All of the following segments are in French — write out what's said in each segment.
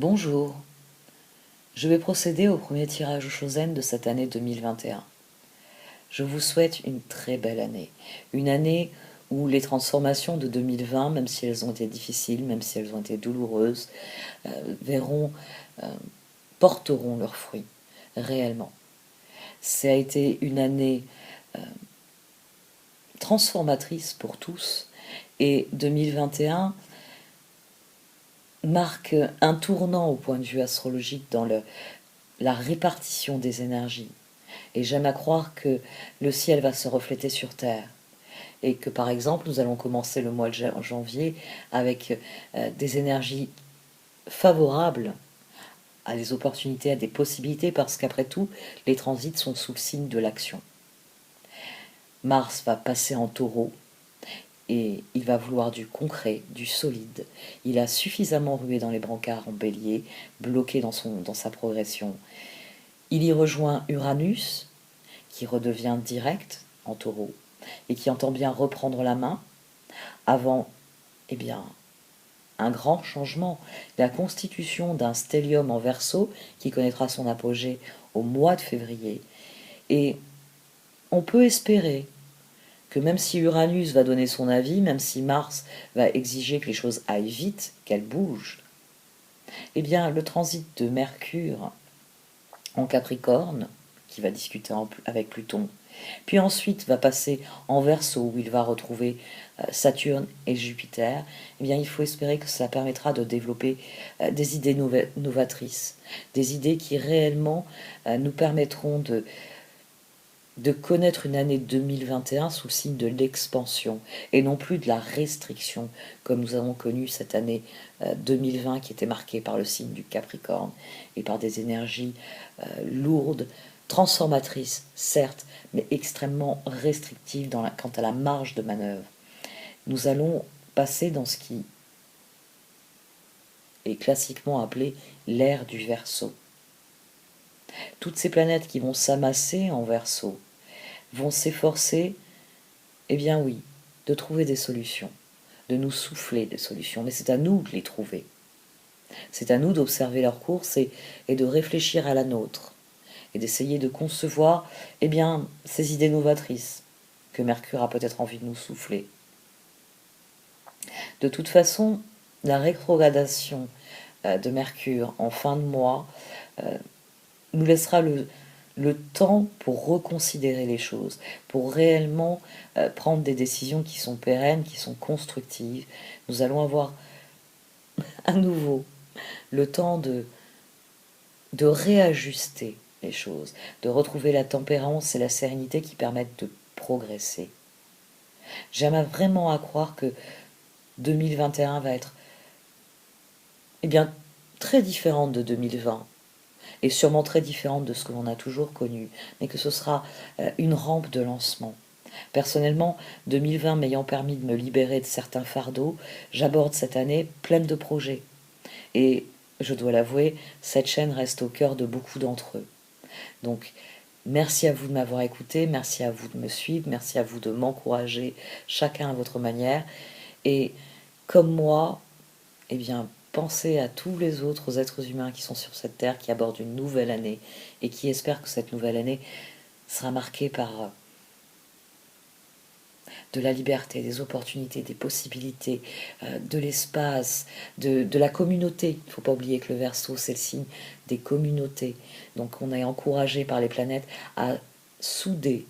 Bonjour, je vais procéder au premier tirage au Chosen de cette année 2021. Je vous souhaite une très belle année, une année où les transformations de 2020, même si elles ont été difficiles, même si elles ont été douloureuses, verront, porteront leurs fruits, réellement. Ça a été une année transformatrice pour tous, et 2021 marque un tournant au point de vue astrologique dans la répartition des énergies. Et j'aime à croire que le ciel va se refléter sur Terre. Et que par exemple, nous allons commencer le mois de janvier avec des énergies favorables à des opportunités, à des possibilités, parce qu'après tout, les transits sont sous le signe de l'action. Mars va passer en Taureau et il va vouloir du concret, du solide. Il a suffisamment rué dans les brancards en Bélier, bloqué dans sa progression. Il y rejoint Uranus, qui redevient direct en Taureau et qui entend bien reprendre la main avant, eh bien, un grand changement, la constitution d'un stellium en Verseau qui connaîtra son apogée au mois de février. Et on peut espérer que même si Uranus va donner son avis, même si Mars va exiger que les choses aillent vite, qu'elles bougent, eh bien le transit de Mercure en Capricorne, qui va discuter avec Pluton, puis ensuite va passer en Verseau où il va retrouver Saturne et Jupiter, eh bien il faut espérer que ça permettra de développer des idées novatrices, des idées qui réellement nous permettront de connaître une année 2021 sous le signe de l'expansion et non plus de la restriction comme nous avons connu cette année 2020 qui était marquée par le signe du Capricorne et par des énergies lourdes, transformatrices certes, mais extrêmement restrictives quant à la marge de manœuvre. Nous allons passer dans ce qui est classiquement appelé l'ère du Verseau. Toutes ces planètes qui vont s'amasser en Verseau vont s'efforcer, eh bien oui, de trouver des solutions, de nous souffler des solutions, mais c'est à nous de les trouver. C'est à nous d'observer leur course et de réfléchir à la nôtre, et d'essayer de concevoir, eh bien, ces idées novatrices que Mercure a peut-être envie de nous souffler. De toute façon, la rétrogradation de Mercure en fin de mois nous laissera le temps pour reconsidérer les choses, pour réellement prendre des décisions qui sont pérennes, qui sont constructives. Nous allons avoir à nouveau le temps de réajuster les choses, de retrouver la tempérance et la sérénité qui permettent de progresser. J'aime vraiment à croire que 2021 va être eh bien, très différente de 2020 et sûrement très différente de ce que l'on a toujours connu, mais que ce sera une rampe de lancement. Personnellement, 2020 m'ayant permis de me libérer de certains fardeaux, j'aborde cette année pleine de projets. Et je dois l'avouer, cette chaîne reste au cœur de beaucoup d'entre eux. Donc, merci à vous de m'avoir écouté, merci à vous de me suivre, merci à vous de m'encourager, chacun à votre manière. Et comme moi, eh bien, pensez à tous les autres êtres humains qui sont sur cette terre, qui abordent une nouvelle année et qui espèrent que cette nouvelle année sera marquée par de la liberté, des opportunités, des possibilités, de l'espace, de la communauté. Il ne faut pas oublier que le Verseau, c'est le signe des communautés. Donc on est encouragé par les planètes à souder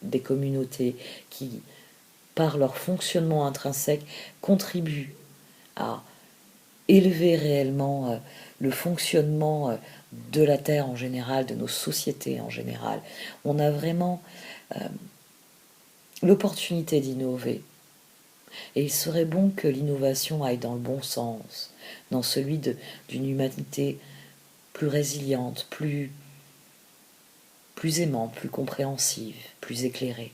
des communautés qui, par leur fonctionnement intrinsèque, contribuent à élever réellement le fonctionnement de la Terre en général, de nos sociétés en général. On a vraiment l'opportunité d'innover. Et il serait bon que l'innovation aille dans le bon sens, dans celui d'une humanité plus résiliente, plus aimante, plus compréhensive, plus éclairée.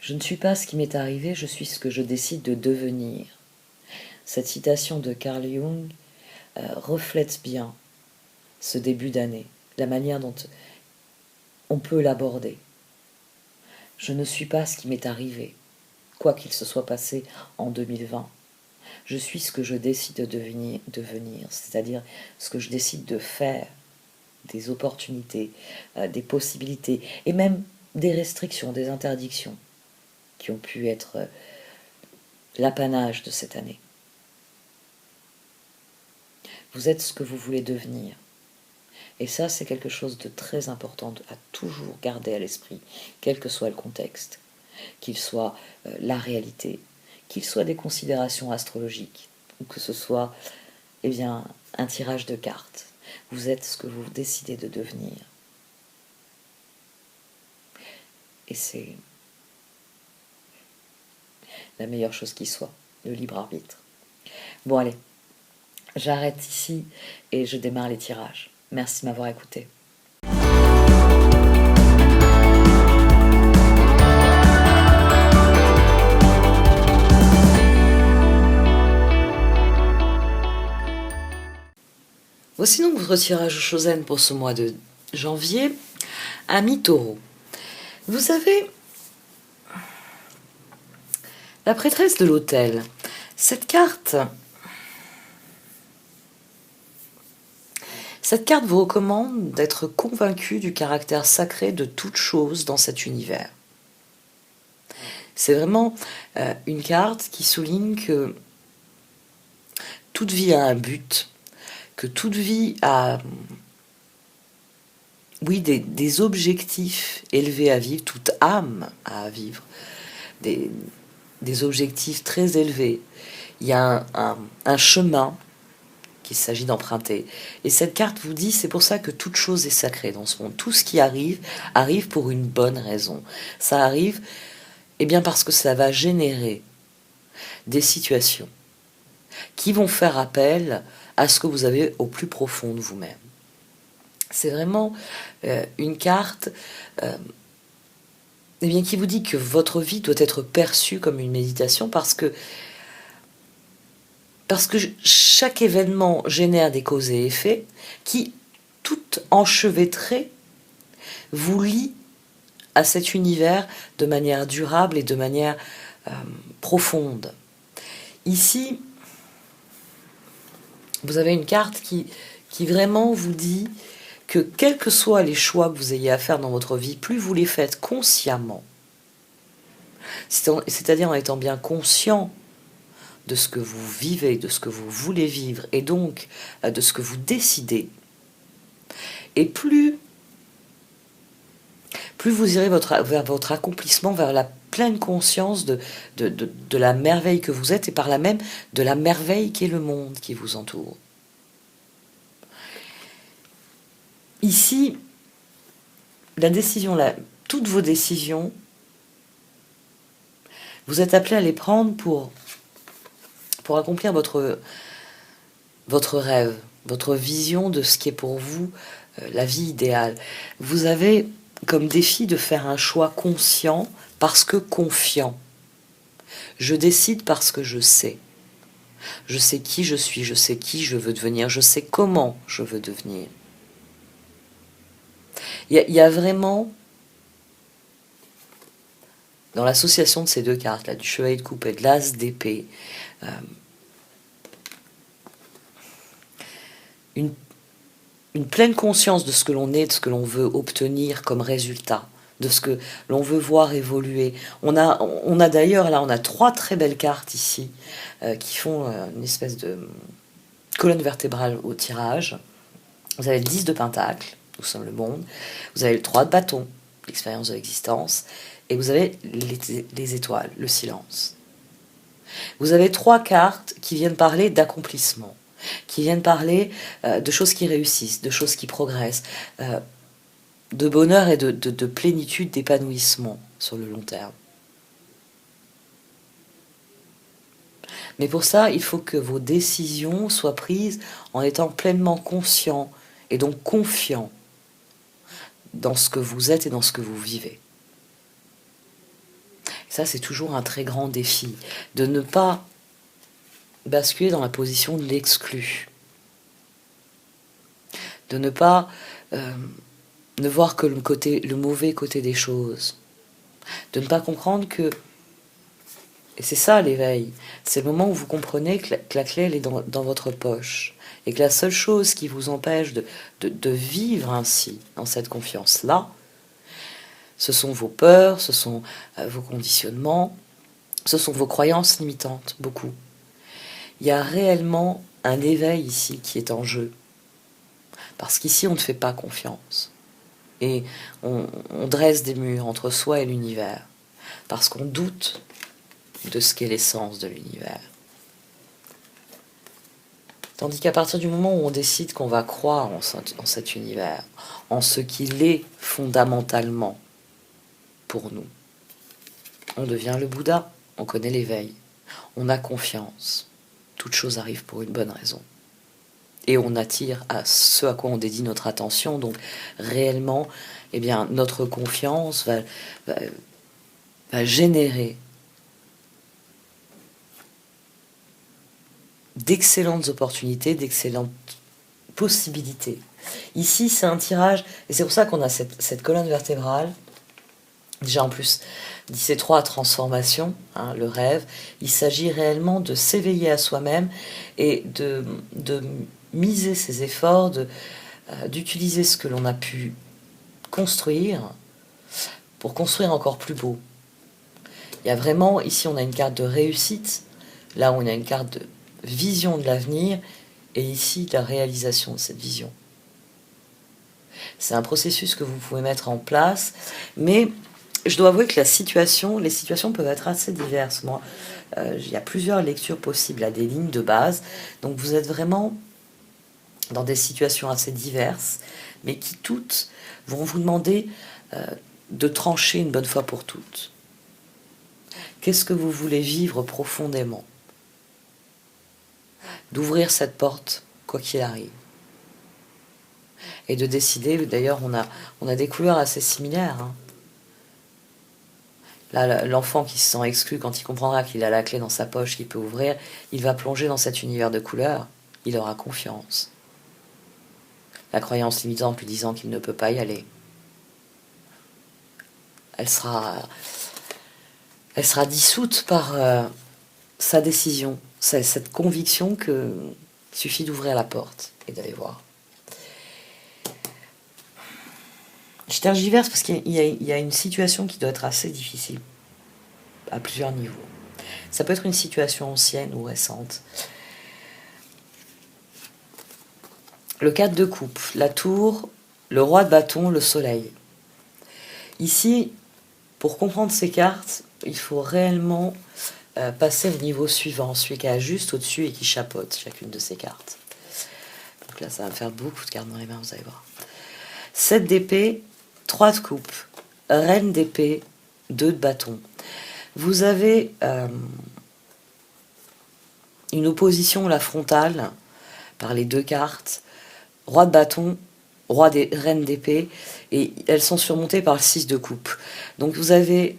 Je ne suis pas ce qui m'est arrivé, je suis ce que je décide de devenir. Cette citation de Carl Jung reflète bien ce début d'année, la manière dont on peut l'aborder. Je ne suis pas ce qui m'est arrivé, quoi qu'il se soit passé en 2020. Je suis ce que je décide de devenir, c'est-à-dire ce que je décide de faire, des opportunités, des possibilités, et même des restrictions, des interdictions qui ont pu être l'apanage de cette année. Vous êtes ce que vous voulez devenir. Et ça, c'est quelque chose de très important à toujours garder à l'esprit, quel que soit le contexte, qu'il soit la réalité, qu'il soit des considérations astrologiques, ou que ce soit eh bien, un tirage de cartes. Vous êtes ce que vous décidez de devenir. Et c'est la meilleure chose qui soit, le libre arbitre. Bon allez, j'arrête ici et je démarre les tirages. Merci de m'avoir écouté. Voici donc votre tirage Chosen pour ce mois de janvier. Ami Taureau, vous avez la prêtresse de l'autel. Cette carte vous recommande d'être convaincu du caractère sacré de toute chose dans cet univers. C'est vraiment une carte qui souligne que toute vie a un but, que toute vie a, oui, des objectifs élevés à vivre, toute âme a à vivre, des objectifs très élevés. Il y a un chemin qu'il s'agit d'emprunter. Et cette carte vous dit, c'est pour ça que toute chose est sacrée dans ce monde. Tout ce qui arrive, arrive pour une bonne raison. Ça arrive, eh bien parce que ça va générer des situations qui vont faire appel à ce que vous avez au plus profond de vous-même. C'est vraiment une carte eh bien, qui vous dit que votre vie doit être perçue comme une méditation parce que chaque événement génère des causes et effets qui, tout enchevêtrés, vous lient à cet univers de manière durable et de manière profonde. Ici, vous avez une carte qui vraiment vous dit que quels que soient les choix que vous ayez à faire dans votre vie, plus vous les faites consciemment, c'est-à-dire en étant bien conscient de ce que vous vivez, de ce que vous voulez vivre, et donc de ce que vous décidez, et plus vous irez vers votre accomplissement, vers la pleine conscience de la merveille que vous êtes, et par là même de la merveille qu'est le monde qui vous entoure. Ici, toutes vos décisions, vous êtes appelés à les prendre pour accomplir votre rêve, votre vision de ce qui est pour vous la vie idéale. Vous avez comme défi de faire un choix conscient parce que confiant. Je décide parce que je sais. Je sais qui je suis, je sais qui je veux devenir, je sais comment je veux devenir. Il y a vraiment, dans l'association de ces deux cartes, là, du chevalier de coupe et de l'as d'épée, une pleine conscience de ce que l'on est, de ce que l'on veut obtenir comme résultat, de ce que l'on veut voir évoluer. On a d'ailleurs, là, on a 3 très belles cartes ici, qui font une espèce de colonne vertébrale au tirage. Vous avez le 10 de pentacle, nous sommes le monde. Vous avez le 3 de bâton, l'expérience de l'existence. Et vous avez les étoiles, le silence. Vous avez 3 cartes qui viennent parler d'accomplissement, qui viennent parler de choses qui réussissent, de choses qui progressent, de bonheur et de plénitude, d'épanouissement sur le long terme. Mais pour ça, il faut que vos décisions soient prises en étant pleinement conscient et donc confiant dans ce que vous êtes et dans ce que vous vivez. Ça, c'est toujours un très grand défi, de ne pas basculer dans la position de l'exclu, de ne pas ne voir que le mauvais côté des choses, de ne pas comprendre que Et c'est ça l'éveil. C'est le moment où vous comprenez que la clé, elle est dans votre poche. Et que la seule chose qui vous empêche de vivre ainsi, dans cette confiance-là, ce sont vos peurs, ce sont vos conditionnements, ce sont vos croyances limitantes, beaucoup. Il y a réellement un éveil ici qui est en jeu. Parce qu'ici, on ne fait pas confiance. Et on dresse des murs entre soi et l'univers. Parce qu'on doute de ce qu'est l'essence de l'univers. Tandis qu'à partir du moment où on décide qu'on va croire en cet univers, en ce qu'il est fondamentalement pour nous, on devient le Bouddha, on connaît l'éveil, on a confiance. Toute chose arrive pour une bonne raison. Et on attire à ce à quoi on dédie notre attention. Donc réellement, eh bien, notre confiance va générer d'excellentes opportunités, d'excellentes possibilités. Ici, c'est un tirage, et c'est pour ça qu'on a cette colonne vertébrale. Déjà en plus, d'IC3 à transformation, hein, le rêve, il s'agit réellement de s'éveiller à soi-même et de miser ses efforts, d'utiliser ce que l'on a pu construire pour construire encore plus beau. Il y a vraiment, ici on a une carte de réussite, là on a une carte de vision de l'avenir, et ici la réalisation de cette vision. C'est un processus que vous pouvez mettre en place, mais je dois avouer que les situations peuvent être assez diverses. Moi, il y a plusieurs lectures possibles à des lignes de base, donc vous êtes vraiment dans des situations assez diverses, mais qui toutes vont vous demander de trancher une bonne fois pour toutes. Qu'est-ce que vous voulez vivre profondément? D'ouvrir cette porte, quoi qu'il arrive. Et de décider, d'ailleurs, on a des couleurs assez similaires. Hein. Là, l'enfant qui se sent exclu, quand il comprendra qu'il a la clé dans sa poche qu'il peut ouvrir, il va plonger dans cet univers de couleurs, il aura confiance. La croyance limitante lui disant qu'il ne peut pas y aller, elle sera dissoute par sa décision, cette conviction qu'il suffit d'ouvrir la porte et d'aller voir. Je tergiverse parce qu'il y a une situation qui doit être assez difficile à plusieurs niveaux. Ça peut être une situation ancienne ou récente. Le 4 de coupe, la tour, le roi de bâton, le soleil. Ici, pour comprendre ces cartes, il faut réellement passer au niveau suivant, celui qui est juste au-dessus et qui chapeaute chacune de ces cartes. Donc là, ça va me faire beaucoup de cartes dans les mains, vous allez voir. 7 d'épée, 3 de coupe, reine d'épée, 2 de bâton. Vous avez une opposition, la frontale, par les deux cartes, roi de bâton, reine d'épée, et elles sont surmontées par le 6 de coupe. Donc vous avez,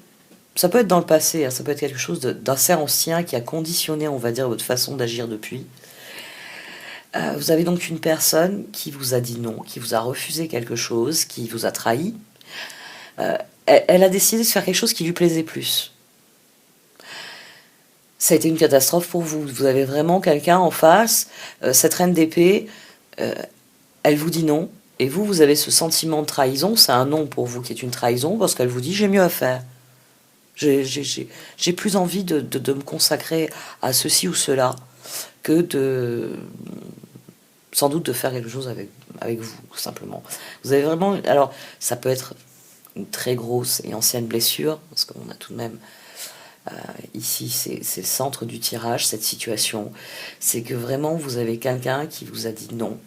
ça peut être dans le passé, hein, ça peut être quelque chose d'assez ancien qui a conditionné, on va dire, votre façon d'agir depuis. Vous avez donc une personne qui vous a dit non, qui vous a refusé quelque chose, qui vous a trahi. Elle a décidé de faire quelque chose qui lui plaisait plus. Ça a été une catastrophe pour vous. Vous avez vraiment quelqu'un en face, cette reine d'épée, elle vous dit non, et vous avez ce sentiment de trahison. C'est un non pour vous qui est une trahison, parce qu'elle vous dit j'ai mieux à faire. J'ai plus envie de me consacrer à ceci ou cela que sans doute de faire quelque chose avec vous, tout simplement. Vous avez vraiment... Alors, ça peut être une très grosse et ancienne blessure, parce qu'on a tout de même... ici, c'est le centre du tirage, cette situation. C'est que vraiment, vous avez quelqu'un qui vous a dit non,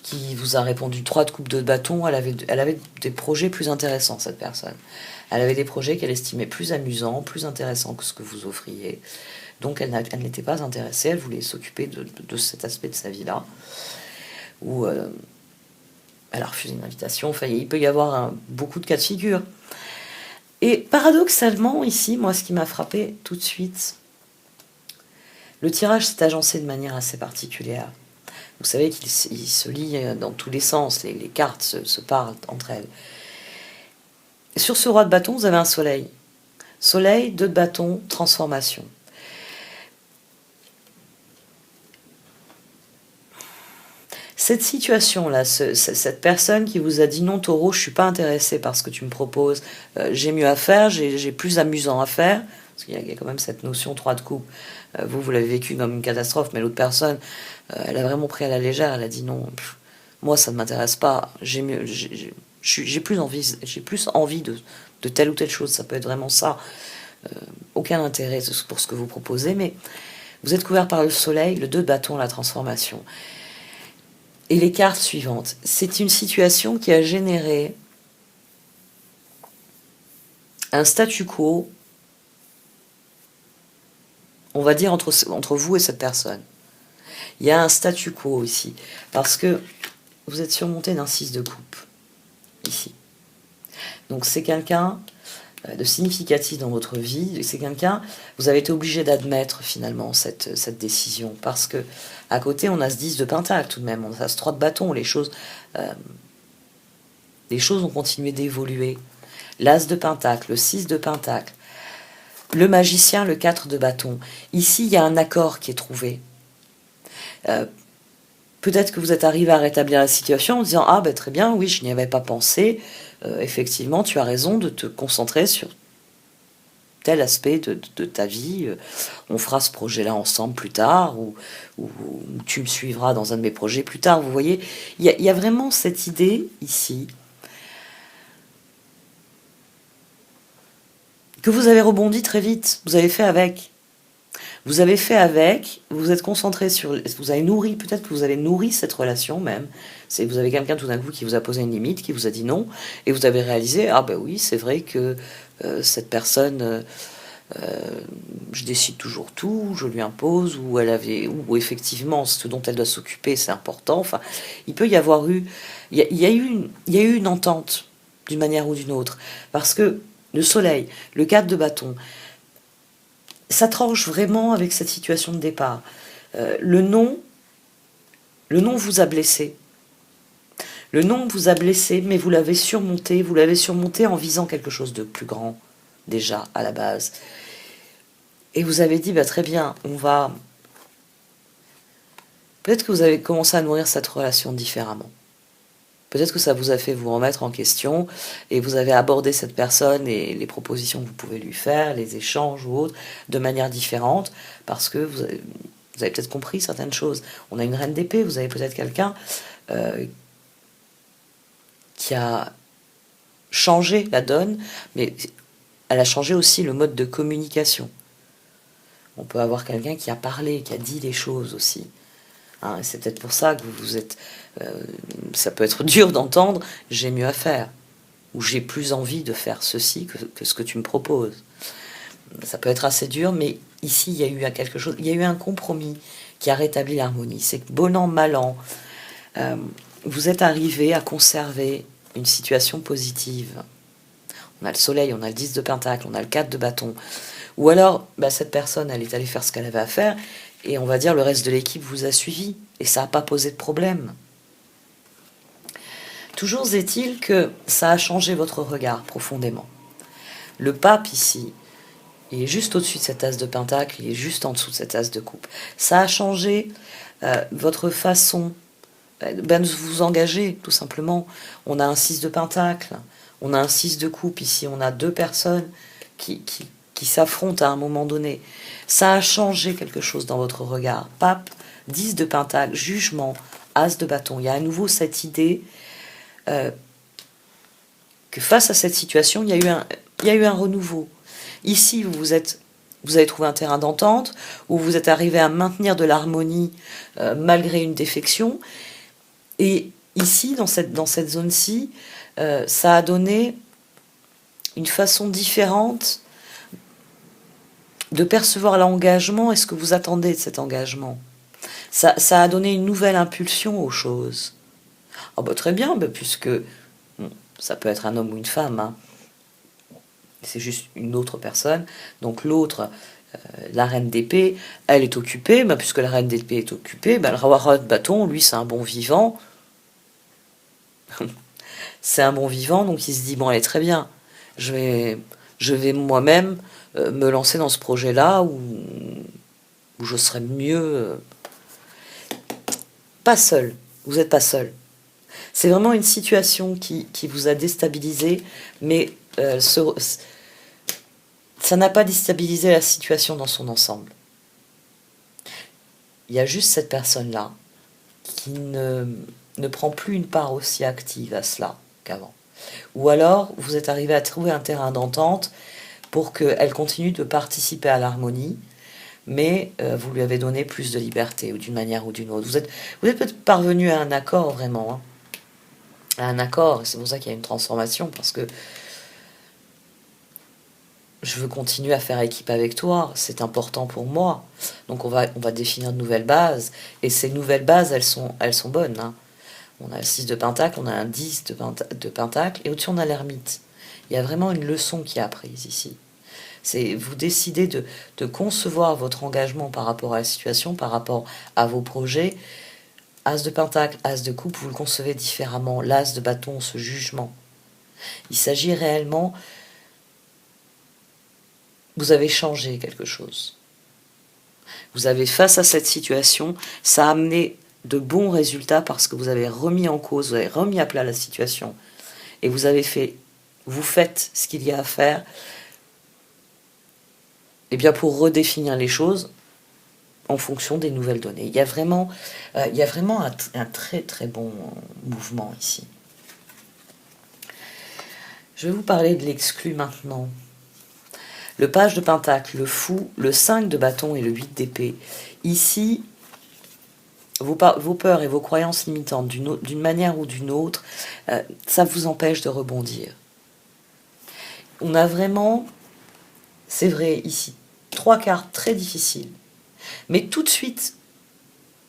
qui vous a répondu 3 de coupe de bâton. Elle avait des projets plus intéressants, cette personne. Elle avait des projets qu'elle estimait plus amusants, plus intéressants que ce que vous offriez. Donc elle n'était pas intéressée, elle voulait s'occuper de cet aspect de sa vie-là, où elle a refusé une invitation. Enfin, il peut y avoir beaucoup de cas de figure. Et paradoxalement, ici, moi, ce qui m'a frappé tout de suite, le tirage s'est agencé de manière assez particulière. Vous savez qu'il se lit dans tous les sens, les cartes se parlent entre elles. Sur ce roi de bâton, vous avez un soleil. Soleil, 2 de bâton, transformation. Cette situation-là, cette personne qui vous a dit non Taureau, je suis pas intéressée par ce que tu me proposes, j'ai mieux à faire, j'ai plus amusant à faire, parce qu'il y a quand même cette notion 3 de coupe. Vous l'avez vécu comme une catastrophe, mais l'autre personne, elle a vraiment pris à la légère, elle a dit non, moi ça ne m'intéresse pas, j'ai plus envie de telle ou telle chose, ça peut être vraiment ça. Aucun intérêt pour ce que vous proposez, mais vous êtes couvert par le soleil, le 2 de bâton, la transformation. Et les cartes suivantes. C'est une situation qui a généré un statu quo, on va dire, entre vous et cette personne. Il y a un statu quo ici, parce que vous êtes surmonté d'un 6 de coupe, ici. Donc c'est quelqu'un de significatif dans votre vie, c'est quelqu'un, vous avez été obligé d'admettre finalement cette décision, parce que à côté on a ce 10 de pentacle tout de même, on a ce 3 de bâton, les choses ont continué d'évoluer. L'as de pentacle, le 6 de pentacle, le magicien, le 4 de bâton. Ici il y a un accord qui est trouvé. Peut-être que vous êtes arrivé à rétablir la situation en disant « Ah ben très bien, oui, je n'y avais pas pensé. Effectivement, tu as raison de te concentrer sur tel aspect de ta vie. On fera ce projet-là ensemble plus tard ou tu me suivras dans un de mes projets plus tard. » Vous voyez, il y a vraiment cette idée ici que vous avez rebondi très vite. Vous avez fait avec. Vous avez fait avec, vous vous êtes concentré sur... Vous avez nourri, peut-être que vous avez nourri cette relation même. Vous avez quelqu'un tout d'un coup qui vous a posé une limite, qui vous a dit non, et vous avez réalisé, ah ben oui, c'est vrai que cette personne, je décide toujours tout, je lui impose, ou effectivement, ce dont elle doit s'occuper, c'est important. Enfin, il peut y avoir eu... Il y a eu une entente, d'une manière ou d'une autre. Parce que le soleil, le 4 de bâton, ça tranche vraiment avec cette situation de départ. Le non vous a blessé. Le non vous a blessé, mais vous l'avez surmonté en visant quelque chose de plus grand, déjà, à la base. Et vous avez dit, bah, très bien, on va... Peut-être que vous avez commencé à nourrir cette relation différemment. Peut-être que ça vous a fait vous remettre en question et vous avez abordé cette personne et les propositions que vous pouvez lui faire, les échanges ou autres, de manière différente, parce que vous avez peut-être compris certaines choses. On a une reine d'épée, vous avez peut-être quelqu'un qui a changé la donne, mais elle a changé aussi le mode de communication. On peut avoir quelqu'un qui a parlé, qui a dit les choses aussi. Hein, c'est peut-être pour ça que vous êtes... ça peut être dur d'entendre « j'ai mieux à faire » ou « j'ai plus envie de faire ceci que ce que tu me proposes ». Ça peut être assez dur, mais ici, il y a eu quelque chose, il y a eu un compromis qui a rétabli l'harmonie. C'est que bon an, mal an, vous êtes arrivé à conserver une situation positive. On a le soleil, on a le 10 de pentacle, on a le 4 de bâton. Ou alors, bah, cette personne, elle est allée faire ce qu'elle avait à faire, et on va dire le reste de l'équipe vous a suivi, et ça n'a pas posé de problème. Toujours est-il que ça a changé votre regard profondément. Le pape ici, il est juste au-dessus de cet as de pentacle, il est juste en dessous de cet as de coupe. Ça a changé votre façon de vous engager, tout simplement. On a un 6 de pentacle, on a un 6 de coupe ici, on a deux personnes qui s'affrontent à un moment donné. Ça a changé quelque chose dans votre regard. Pape, 10 de pentacle, jugement, as de bâton. Il y a à nouveau cette idée que face à cette situation, il y a eu un renouveau. Ici, vous avez trouvé un terrain d'entente, où vous êtes arrivé à maintenir de l'harmonie malgré une défection. Et ici, dans cette zone-ci, ça a donné une façon différente de percevoir l'engagement et ce que vous attendez de cet engagement. Ça a donné une nouvelle impulsion aux choses. Ah bah très bien, puisque ça peut être un homme ou une femme, hein. C'est juste une autre personne. Donc l'autre, la reine d'épée, elle est occupée, puisque la reine d'épée est occupée, le roi de bâton, lui, c'est un bon vivant. C'est un bon vivant, donc il se dit, bon, allez, très bien, je vais je vais moi-même me lancer dans ce projet-là où je serai mieux. Pas seul, vous n'êtes pas seul. C'est vraiment une situation qui vous a déstabilisé, mais ça n'a pas déstabilisé la situation dans son ensemble. Il y a juste cette personne-là qui ne prend plus une part aussi active à cela qu'avant. Ou alors, vous êtes arrivé à trouver un terrain d'entente pour qu'elle continue de participer à l'harmonie, mais vous lui avez donné plus de liberté, ou d'une manière ou d'une autre. Vous êtes peut-être parvenu à un accord, vraiment, hein, à un accord, et c'est pour ça qu'il y a une transformation, parce que je veux continuer à faire équipe avec toi, c'est important pour moi. Donc on va définir de nouvelles bases, et ces nouvelles bases, elles sont bonnes, hein. On a le 6 de pentacle, on a un 10 de pentacle, et au-dessus on a l'ermite. Il y a vraiment une leçon qui est apprise ici. C'est vous décidez de concevoir votre engagement par rapport à la situation, par rapport à vos projets. As de pentacle, as de coupe, vous le concevez différemment. L'as de bâton, ce jugement. Il s'agit réellement... Vous avez changé quelque chose. Vous avez, face à cette situation, ça a amené de bons résultats parce que vous avez remis en cause, vous avez remis à plat la situation. Et vous faites ce qu'il y a à faire, eh bien pour redéfinir les choses en fonction des nouvelles données. Il y a vraiment un très très bon mouvement ici. Je vais vous parler de l'exclu maintenant. Le page de pentacle, le fou, le 5 de bâton et le 8 d'épée. Ici, vos peurs et vos croyances limitantes, d'une manière ou d'une autre, ça vous empêche de rebondir. On a vraiment, c'est vrai, ici, 3 cartes très difficiles. Mais tout de suite,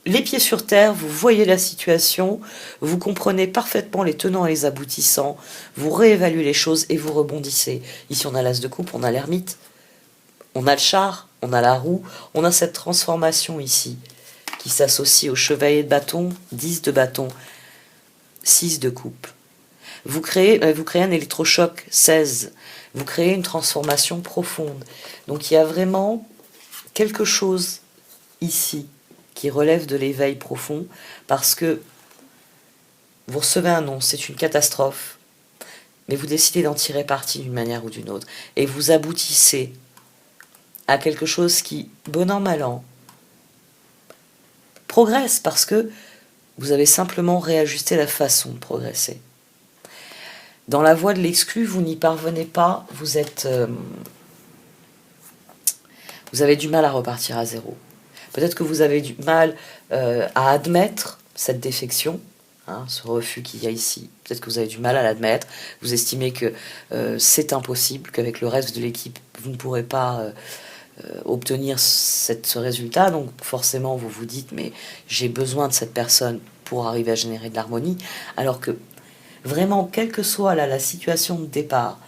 les pieds sur terre, vous voyez la situation, vous comprenez parfaitement les tenants et les aboutissants, vous réévaluez les choses et vous rebondissez. Ici, on a l'as de coupe, on a l'ermite, on a le char, on a la roue, on a cette transformation ici qui s'associe au chevalier de bâton, 10 de bâton, 6 de coupe. Vous créez un électrochoc, 16. Vous créez une transformation profonde. Donc il y a vraiment quelque chose ici qui relève de l'éveil profond, parce que vous recevez un nom, c'est une catastrophe, mais vous décidez d'en tirer parti d'une manière ou d'une autre, et vous aboutissez à quelque chose qui, bon an, mal an, progresse, parce que vous avez simplement réajusté la façon de progresser. Dans la voie de l'exclu, vous n'y parvenez pas, vous avez du mal à repartir à zéro. Peut-être que vous avez du mal à admettre cette défection, hein, ce refus qu'il y a ici. Peut-être que vous avez du mal à l'admettre. Vous estimez que c'est impossible, qu'avec le reste de l'équipe, vous ne pourrez pas obtenir ce résultat. Donc forcément, vous vous dites, mais j'ai besoin de cette personne pour arriver à générer de l'harmonie. Alors que vraiment, quelle que soit la situation de départ,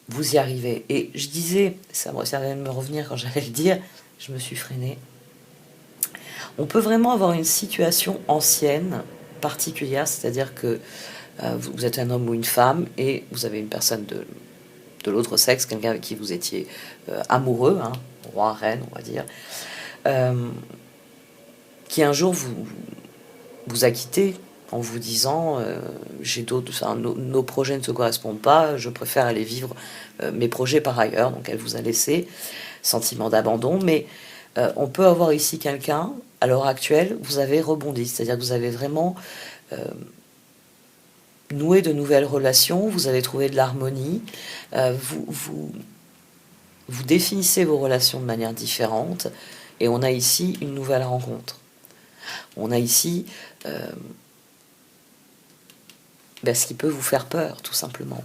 vous y arrivez. Et je disais, ça vient de me revenir quand j'allais le dire, je me suis freinée. On peut vraiment avoir une situation ancienne, particulière, c'est-à-dire que vous êtes un homme ou une femme et vous avez une personne de l'autre sexe, quelqu'un avec qui vous étiez amoureux, hein, roi, reine, on va dire, qui un jour vous a quitté en vous disant nos projets ne se correspondent pas, je préfère aller vivre mes projets par ailleurs, donc elle vous a laissé, sentiment d'abandon, mais on peut avoir ici quelqu'un, à l'heure actuelle, vous avez rebondi, c'est-à-dire que vous avez vraiment noué de nouvelles relations, vous avez trouvé de l'harmonie, vous définissez vos relations de manière différente, et on a ici une nouvelle rencontre. On a ici ce qui peut vous faire peur, tout simplement.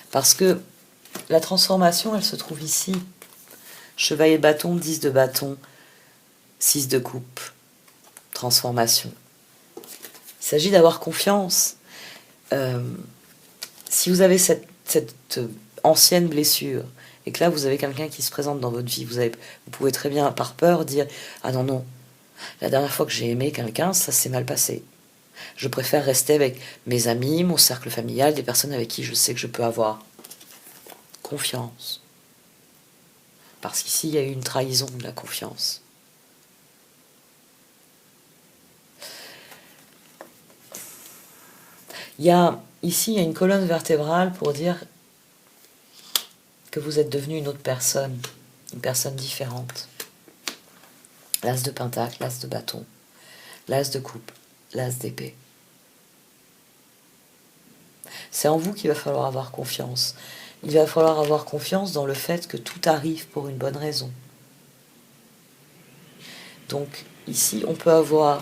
Parce que la transformation, elle se trouve ici. Chevalier de bâton, 10 de bâton, 6 de coupe. Transformation. Il s'agit d'avoir confiance. Si vous avez cette ancienne blessure, et que là, vous avez quelqu'un qui se présente dans votre vie, vous pouvez très bien, par peur, dire « Ah non, non, la dernière fois que j'ai aimé quelqu'un, ça s'est mal passé. Je préfère rester avec mes amis, mon cercle familial, des personnes avec qui je sais que je peux avoir confiance. Parce qu'ici, il y a eu une trahison de la confiance. Ici, il y a une colonne vertébrale pour dire que vous êtes devenu une personne différente. L'as de pentacle, l'as de bâton, l'as de coupe, l'as d'épée. C'est en vous qu'il va falloir avoir confiance. Il va falloir avoir confiance dans le fait que tout arrive pour une bonne raison. Donc ici, on peut avoir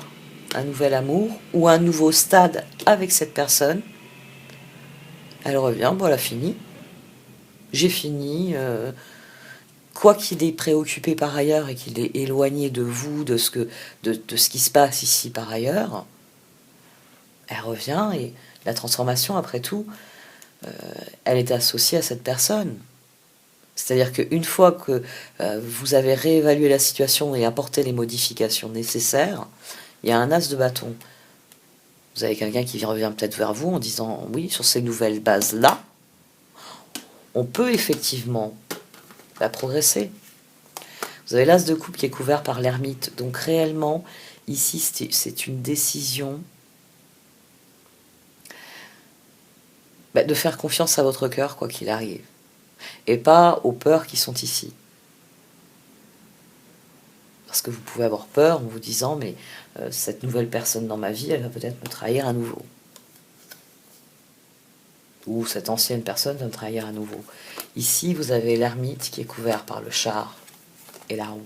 un nouvel amour ou un nouveau stade avec cette personne. Elle revient, bon, elle a fini. J'ai fini. Quoi qu'il est préoccupé par ailleurs et qu'il est éloigné de vous, de ce qui se passe ici par ailleurs, elle revient et la transformation, après tout, elle est associée à cette personne. C'est-à-dire qu'une fois que vous avez réévalué la situation et apporté les modifications nécessaires, il y a un as de bâton. Vous avez quelqu'un qui revient peut-être vers vous en disant « Oui, sur ces nouvelles bases-là, on peut effectivement progresser. » Vous avez l'as de coupe qui est couvert par l'ermite. Donc réellement, ici, c'est une décision de faire confiance à votre cœur, quoi qu'il arrive. Et pas aux peurs qui sont ici. Parce que vous pouvez avoir peur en vous disant « Mais cette nouvelle personne dans ma vie, elle va peut-être me trahir à nouveau. » Ou cette ancienne personne va me trahir à nouveau. Ici, vous avez l'ermite qui est couvert par le char et la roue.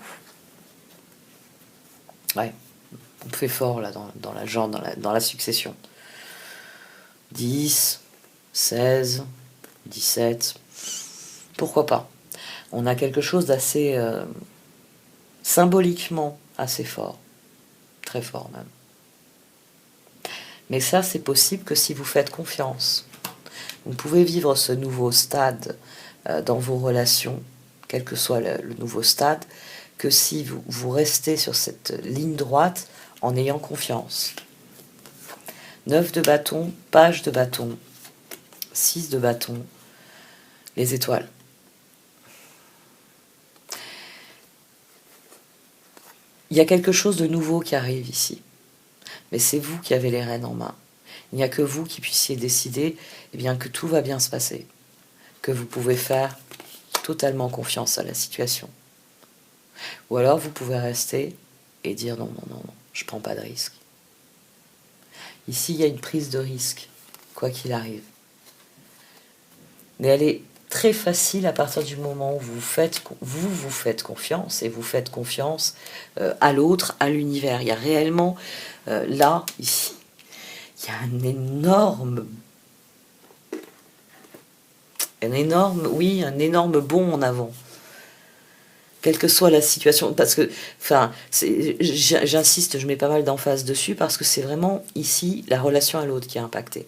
Ouais, on fait fort là dans la genre, dans la succession. 10, 16, 17, pourquoi pas. On a quelque chose d'assez symboliquement assez fort, très fort même. Mais ça, c'est possible que si vous faites confiance. Vous pouvez vivre ce nouveau stade dans vos relations, quel que soit le nouveau stade, que si vous restez sur cette ligne droite en ayant confiance. 9 de bâton, page de bâton, 6 de bâton, les étoiles. Il y a quelque chose de nouveau qui arrive ici. Mais c'est vous qui avez les rênes en main. Il n'y a que vous qui puissiez décider que tout va bien se passer. Que vous pouvez faire totalement confiance à la situation. Ou alors vous pouvez rester et dire non, je prends pas de risque. Ici, il y a une prise de risque, quoi qu'il arrive. Mais elle est très facile à partir du moment où vous faites confiance, et vous faites confiance à l'autre, à l'univers. Il y a réellement, là, ici, il y a un énorme bond en avant. Quelle que soit la situation, parce que, j'insiste, je mets pas mal d'emphase dessus, parce que c'est vraiment ici la relation à l'autre qui est impactée.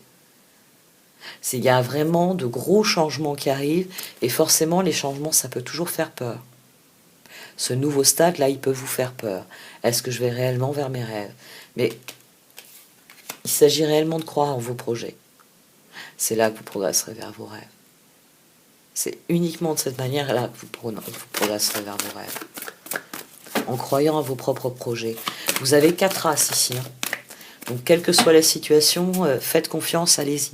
Il y a vraiment de gros changements qui arrivent, et forcément les changements, ça peut toujours faire peur. Ce nouveau stade là, il peut vous faire peur. Est-ce que je vais réellement vers mes rêves? Mais il s'agit réellement de croire en vos projets. C'est là que vous progresserez vers vos rêves. C'est uniquement de cette manière-là que vous progresserez vers vos rêves. En croyant à vos propres projets. Vous avez 4 as ici. Donc, quelle que soit la situation, faites confiance, allez-y.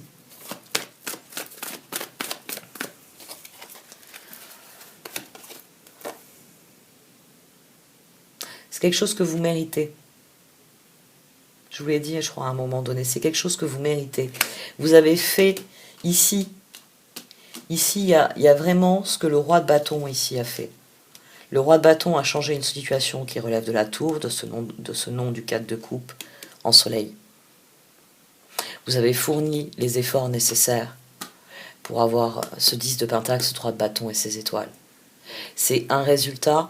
C'est quelque chose que vous méritez. Je vous l'ai dit, je crois, à un moment donné. C'est quelque chose que vous méritez. Vous avez fait ici. Ici, il y a vraiment ce que le roi de bâton ici a fait. Le roi de bâton a changé une situation qui relève de la tour, de ce nom du 4 de coupe, en soleil. Vous avez fourni les efforts nécessaires pour avoir ce 10 de pentacle, ce 3 de bâton et ces étoiles. C'est un résultat,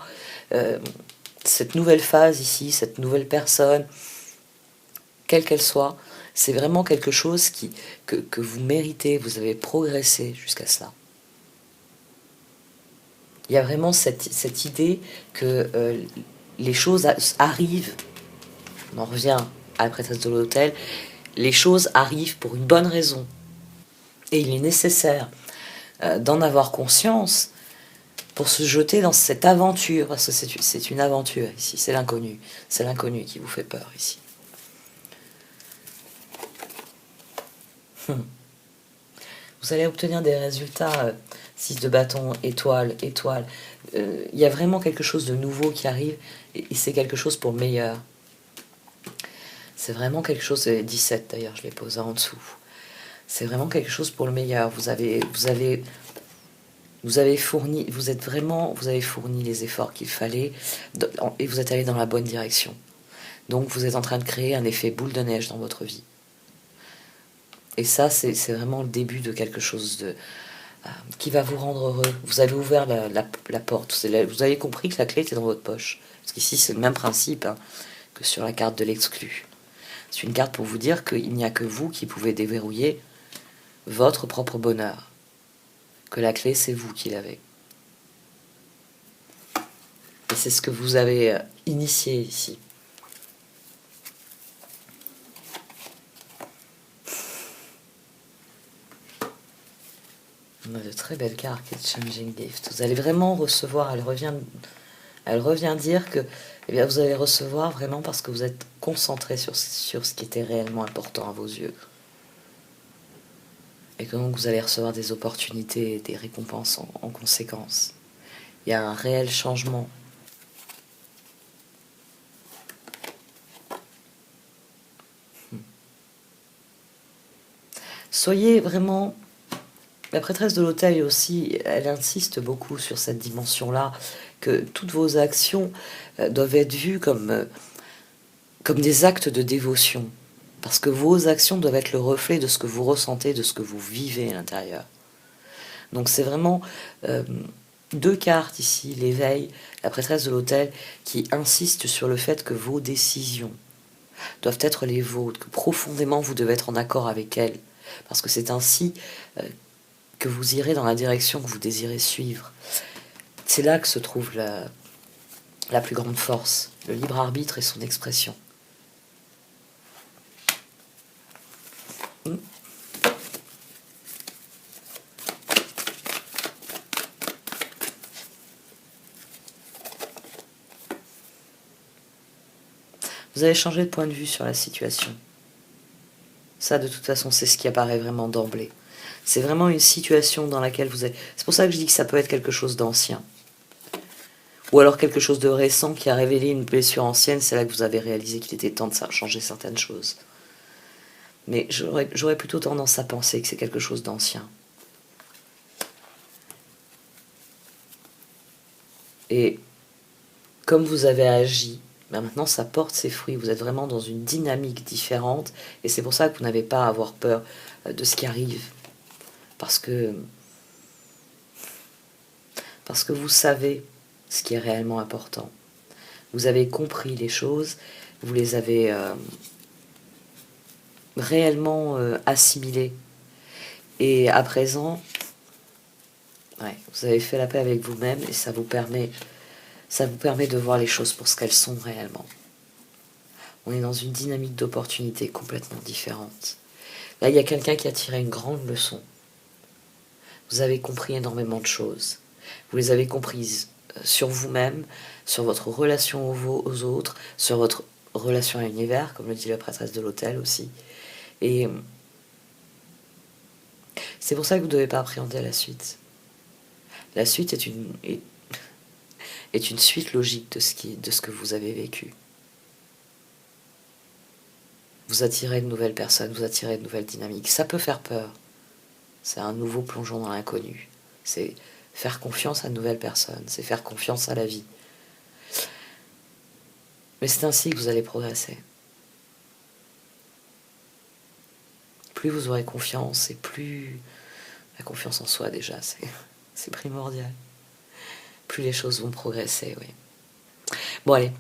cette nouvelle phase ici, cette nouvelle personne, quelle qu'elle soit, c'est vraiment quelque chose que vous méritez, vous avez progressé jusqu'à cela. Il y a vraiment cette idée que les choses arrivent. On en revient à la prêtresse de l'autel. les choses arrivent pour une bonne raison. Et il est nécessaire d'en avoir conscience pour se jeter dans cette aventure, parce que c'est une aventure ici, c'est l'inconnu qui vous fait peur ici. Vous allez obtenir des résultats, 6 de bâton, étoile, étoile. Il y a vraiment quelque chose de nouveau qui arrive, et c'est quelque chose pour le meilleur. C'est vraiment quelque chose, 17 d'ailleurs, je l'ai posé en dessous. C'est vraiment quelque chose pour le meilleur. Vous avez fourni les efforts qu'il fallait, et vous êtes allé dans la bonne direction. Donc vous êtes en train de créer un effet boule de neige dans votre vie. Et ça, c'est vraiment le début de quelque chose qui va vous rendre heureux. Vous avez ouvert la porte. Vous avez compris que la clé était dans votre poche. Parce qu'ici, c'est le même principe que sur la carte de l'exclu. C'est une carte pour vous dire qu'il n'y a que vous qui pouvez déverrouiller votre propre bonheur. Que la clé, c'est vous qui l'avez. Et c'est ce que vous avez initié ici. On a de très belles cartes, Changing Gift. Vous allez vraiment recevoir, elle revient dire que vous allez recevoir vraiment parce que vous êtes concentré sur ce qui était réellement important à vos yeux. Et que donc vous allez recevoir des opportunités et des récompenses en conséquence. Il y a un réel changement. Soyez vraiment... La prêtresse de l'autel aussi, elle insiste beaucoup sur cette dimension-là, que toutes vos actions doivent être vues comme des actes de dévotion. Parce que vos actions doivent être le reflet de ce que vous ressentez, de ce que vous vivez à l'intérieur. Donc c'est vraiment 2 cartes ici, l'éveil, la prêtresse de l'autel, qui insistent sur le fait que vos décisions doivent être les vôtres, que profondément vous devez être en accord avec elles. Parce que c'est ainsi que vous irez dans la direction que vous désirez suivre. C'est là que se trouve la plus grande force, le libre arbitre et son expression. Vous allez changer de point de vue sur la situation. Ça, de toute façon, c'est ce qui apparaît vraiment d'emblée. C'est vraiment une situation dans laquelle vous êtes... C'est pour ça que je dis que ça peut être quelque chose d'ancien. Ou alors quelque chose de récent qui a révélé une blessure ancienne. C'est là que vous avez réalisé qu'il était temps de changer certaines choses. Mais j'aurais plutôt tendance à penser que c'est quelque chose d'ancien. Et comme vous avez agi, maintenant ça porte ses fruits. Vous êtes vraiment dans une dynamique différente. Et c'est pour ça que vous n'avez pas à avoir peur de ce qui arrive. Parce que vous savez ce qui est réellement important. Vous avez compris les choses, vous les avez réellement assimilées. Et à présent, vous avez fait la paix avec vous-même et ça vous permet de voir les choses pour ce qu'elles sont réellement. On est dans une dynamique d'opportunité complètement différente. Là, il y a quelqu'un qui a tiré une grande leçon. Vous avez compris énormément de choses. Vous les avez comprises sur vous-même, sur votre relation aux autres, sur votre relation à l'univers, comme le dit la prêtresse de l'autel aussi. Et c'est pour ça que vous ne devez pas appréhender la suite. La suite est une suite logique de ce que vous avez vécu. Vous attirez de nouvelles personnes, vous attirez de nouvelles dynamiques. Ça peut faire peur. C'est un nouveau plongeon dans l'inconnu. C'est faire confiance à de nouvelles personnes. C'est faire confiance à la vie. Mais c'est ainsi que vous allez progresser. Plus vous aurez confiance et plus... La confiance en soi déjà, c'est primordial. Plus les choses vont progresser, oui. Bon allez,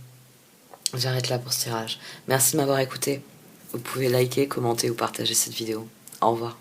j'arrête là pour ce tirage. Merci de m'avoir écouté. Vous pouvez liker, commenter ou partager cette vidéo. Au revoir.